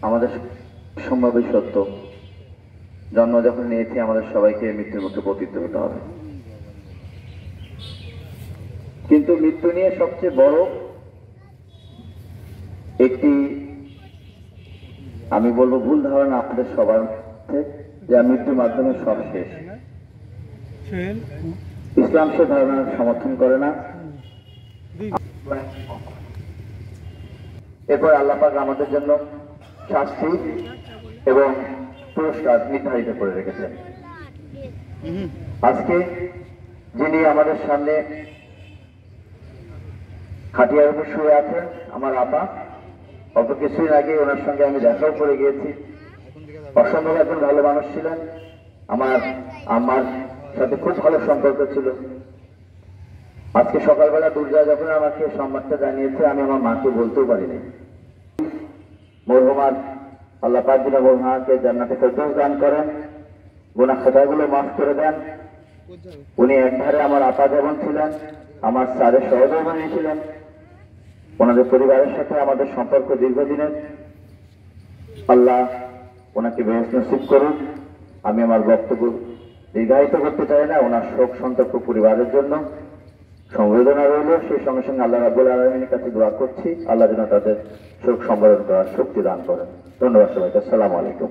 আমাদের সম্ভাব্য সত্য, জন্ম যখন নিয়েছি আমাদের সবাইকে মৃত্যুর মুখে পতিত হতে হবে। কিন্তু মৃত্যু নিয়ে সবচেয়ে বড় একটি আমি বলবো ভুল ধারণা আমাদের সবার মধ্যে, যে মৃত্যুর মাধ্যমে সব শেষ। ইসলাম সে ধারণার সমর্থন করে না। এরপর আল্লাহ পাক আমাদের জন্য শাস্তি এবং পুরস্কার নির্ধারিত করে রেখেছেন। আজকে যিনি আমাদের সামনে খাটিয়ার উপর শুয়ে আছেন, আমার আপা, অল্প কিছুদিন আগে ওনার সঙ্গে আমি দেখাও করে গিয়েছি। অসম্ভব একজন ভালো মানুষ ছিলেন, আমার সাথে খুব ভালো সম্পর্ক ছিল। আজকে সকালবেলা দুর্জয় যখন আমাকে সম্মানটা জানিয়েছে, আমি আমার মাকে বলতেও পারিনি। মরহুমার আল্লাহ পাক যেন মরহুমাকে জান্নাতে ফেরদৌস দান করেন, গুনাহ খাতাগুলো মাফ করে দেন। উনি একধারে আমার আপা যেমন ছিলেন, আমার স্যারের সহধর্মিণী ছিলেন। ওনাদের পরিবারের সাথে আমাদের সম্পর্ক দীর্ঘদিনের। আল্লাহ ওনাকে বেহেশত নসিব করুন। আমি আমার বক্তব্য দীর্ঘায়িত করতে চাই না। ওনার শোক সন্তপ্ত পরিবারের জন্য সংবেদনা রইল। সেই সঙ্গে সঙ্গে আল্লাহ রাব্বুল আলামিনের কাছে দোয়া করছি, আল্লাহ যেন তাদের শোক সম্বরণ করার শক্তি দান করেন। ধন্যবাদ সবাইকে। আসসালামু আলাইকুম।